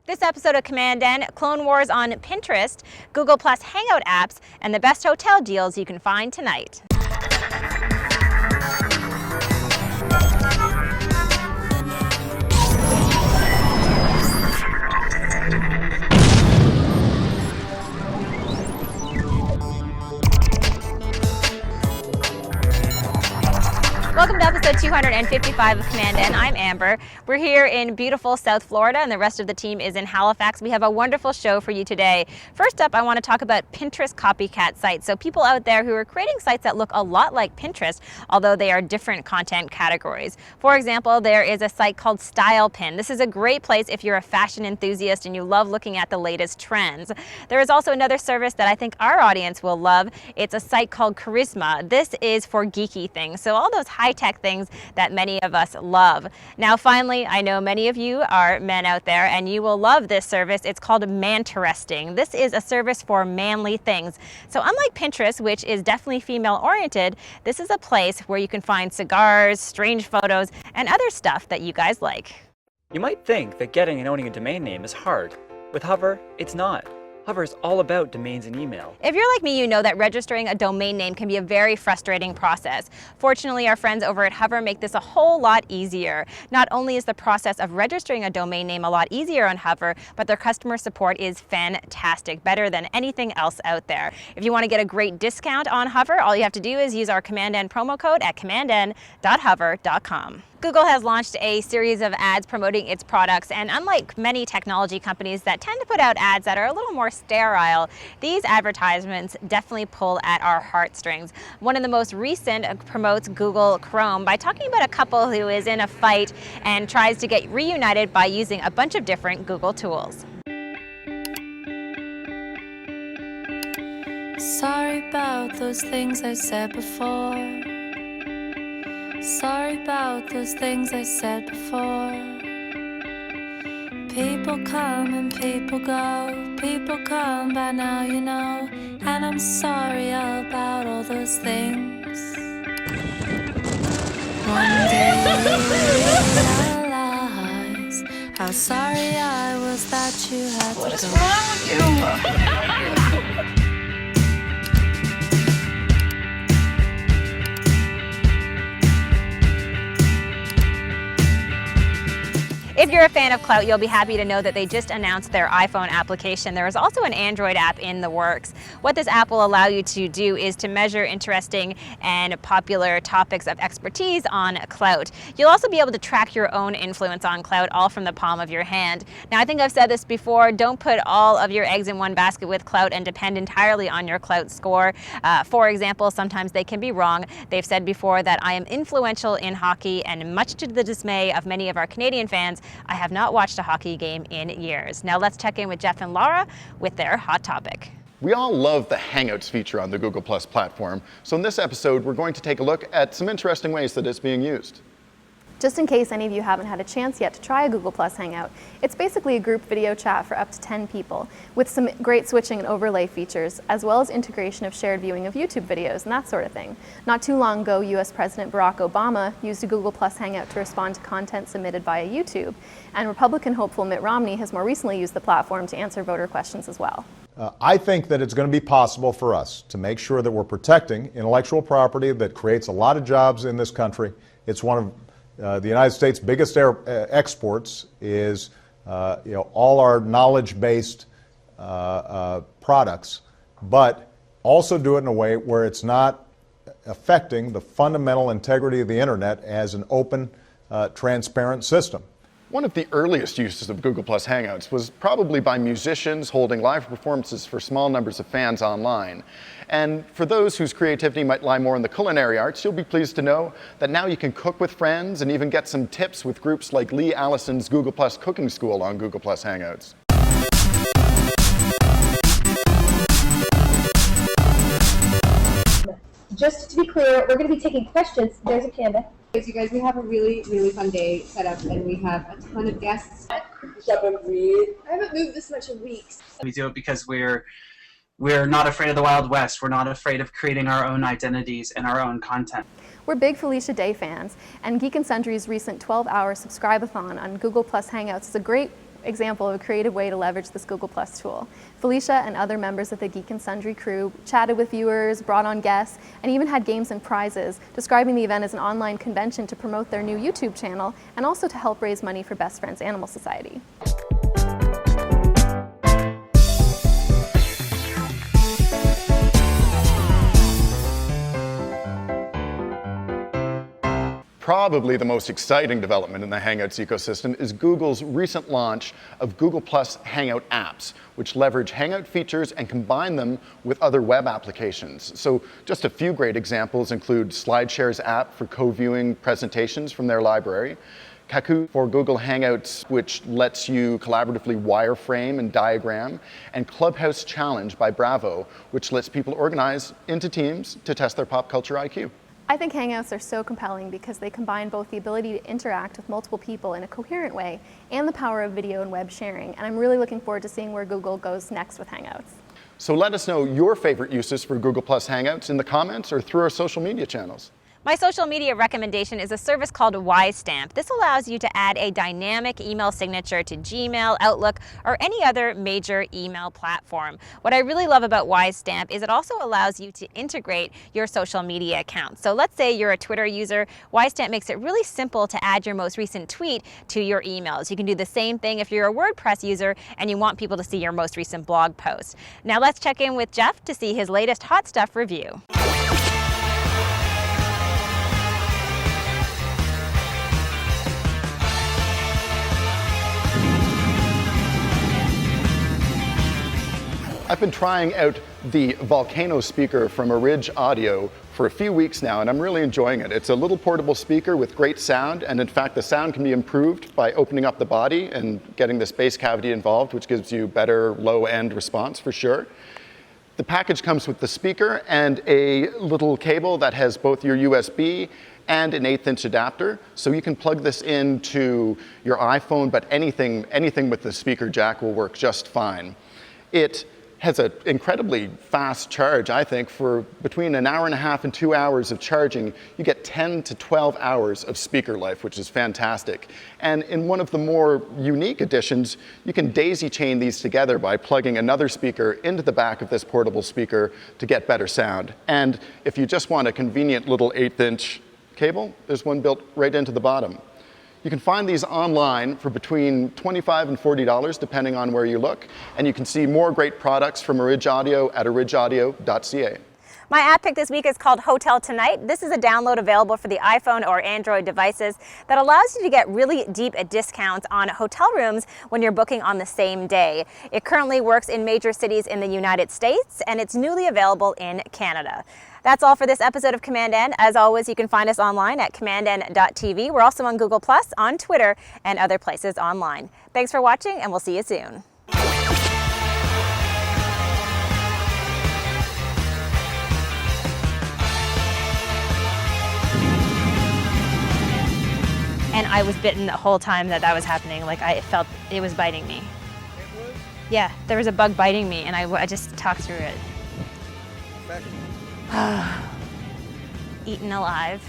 This episode of commandN, Clone Wars on Pinterest, Google Plus Hangout apps, and the best hotel deals you can find tonight. Welcome to episode 255 of commandN. I'm Amber. We're here in beautiful South Florida and the rest of the team is in Halifax. We have a wonderful show for you today. First up, I want to talk about Pinterest copycat sites. So people out there who are creating sites that look a lot like Pinterest, although they are different content categories. For example, there is a site called StylePin. This is a great place if you're a fashion enthusiast and you love looking at the latest trends. There is also another service that I think our audience will love. It's a site called Curisma. This is for geeky things. So all those high-tech things that many of us love. Now finally, I know many of you are men out there and you will love this service. It's called MANteresting. This is a service for manly things. So unlike Pinterest, which is definitely female-oriented, this is a place where you can find cigars, strange photos, and other stuff that you guys like. You might think that getting and owning a domain name is hard. With Hover, it's not. Hover is all about domains and email. If you're like me, you know that registering a domain name can be a very frustrating process. Fortunately, our friends over at Hover make this a whole lot easier. Not only is the process of registering a domain name a lot easier on Hover, but their customer support is fantastic, better than anything else out there. If you want to get a great discount on Hover, all you have to do is use our commandN promo code at commandN.hover.com. Google has launched a series of ads promoting its products, and unlike many technology companies that tend to put out ads that are a little more sterile, these advertisements definitely pull at our heartstrings. One of the most recent promotes Google Chrome by talking about a couple who is in a fight and tries to get reunited by using a bunch of different Google tools. Sorry about those things I said before. Sorry about those things I said before. People come and people go. People come by now, you know. And I'm sorry about all those things. One day you realize how sorry I was that you had to go. What is wrong with you? If you're a fan of Klout, you'll be happy to know that they just announced their iPhone application. There is also an Android app in the works. What this app will allow you to do is to measure interesting and popular topics of expertise on Klout. You'll also be able to track your own influence on Klout, all from the palm of your hand. Now, I think I've said this before, don't put all of your eggs in one basket with Klout and depend entirely on your Klout score. For example, sometimes they can be wrong. They've said before that I am influential in hockey, and much to the dismay of many of our Canadian fans, I have not watched a hockey game in years. Now let's check in with Jeff and Laura with their hot topic. We all love the Hangouts feature on the Google Plus platform, so in this episode we're going to take a look at some interesting ways that it's being used. Just in case any of you haven't had a chance yet to try a Google Plus Hangout, it's basically a group video chat for up to 10 people with some great switching and overlay features, as well as integration of shared viewing of YouTube videos and that sort of thing. Not too long ago, US President Barack Obama used a Google Plus Hangout to respond to content submitted via YouTube, and Republican hopeful Mitt Romney has more recently used the platform to answer voter questions as well. I think that it's going to be possible for us to make sure that we're protecting intellectual property that creates a lot of jobs in this country. It's one of the United States' biggest exports is all our knowledge-based products, but also do it in a way where it's not affecting the fundamental integrity of the internet as an open, transparent system. One of the earliest uses of Google Plus Hangouts was probably by musicians holding live performances for small numbers of fans online. And for those whose creativity might lie more in the culinary arts, you'll be pleased to know that now you can cook with friends and even get some tips with groups like Lee Allison's Google Plus Cooking School on Google Plus Hangouts. Just to be clear, we're going to be taking questions. There's a panda. You guys, we have a really, really fun day set up, and we have a ton of guests. I haven't moved this much in weeks. We do it because we're not afraid of the Wild West. We're not afraid of creating our own identities and our own content. We're big Felicia Day fans, and Geek and Sundry's recent 12-hour subscribe-a-thon on Google Plus Hangouts is a great example of a creative way to leverage this Google Plus tool. Felicia and other members of the Geek and Sundry crew chatted with viewers, brought on guests, and even had games and prizes, describing the event as an online convention to promote their new YouTube channel and also to help raise money for Best Friends Animal Society. Probably the most exciting development in the Hangouts ecosystem is Google's recent launch of Google Plus Hangout apps, which leverage Hangout features and combine them with other web applications. So just a few great examples include SlideShare's app for co-viewing presentations from their library, Kaku for Google Hangouts, which lets you collaboratively wireframe and diagram, and Clubhouse Challenge by Bravo, which lets people organize into teams to test their pop culture IQ. I think Hangouts are so compelling because they combine both the ability to interact with multiple people in a coherent way and the power of video and web sharing, and I'm really looking forward to seeing where Google goes next with Hangouts. So let us know your favorite uses for Google Plus Hangouts in the comments or through our social media channels. My social media recommendation is a service called Stamp. This allows you to add a dynamic email signature to Gmail, Outlook, or any other major email platform. What I really love about Stamp is it also allows you to integrate your social media accounts. So let's say you're a Twitter user, Stamp makes it really simple to add your most recent tweet to your emails. You can do the same thing if you're a WordPress user and you want people to see your most recent blog post. Now let's check in with Jeff to see his latest hot stuff review. I've been trying out the Volcano speaker from OrigAudio for a few weeks now, and I'm really enjoying it. It's a little portable speaker with great sound, and in fact, the sound can be improved by opening up the body and getting the space cavity involved, which gives you better low-end response for sure. The package comes with the speaker and a little cable that has both your USB and an 1/8" adapter, so you can plug this into your iPhone, but anything with the speaker jack will work just fine. It has an incredibly fast charge, I think. For between an hour and a half and 2 hours of charging, you get 10 to 12 hours of speaker life, which is fantastic. And in one of the more unique additions, you can daisy chain these together by plugging another speaker into the back of this portable speaker to get better sound. And if you just want a convenient little 1/8" cable, there's one built right into the bottom. You can find these online for between $25 and $40, depending on where you look. And you can see more great products from OrigAudio at origaudio.ca. My app pick this week is called Hotel Tonight. This is a download available for the iPhone or Android devices that allows you to get really deep discounts on hotel rooms when you're booking on the same day. It currently works in major cities in the United States, and it's newly available in Canada. That's all for this episode of commandN. As always, you can find us online at commandN.tv. We're also on Google+, on Twitter, and other places online. Thanks for watching, and we'll see you soon. And I was bitten the whole time that was happening. Like, I felt it was biting me. It was? Yeah, there was a bug biting me, and I just talked through it. Eaten alive.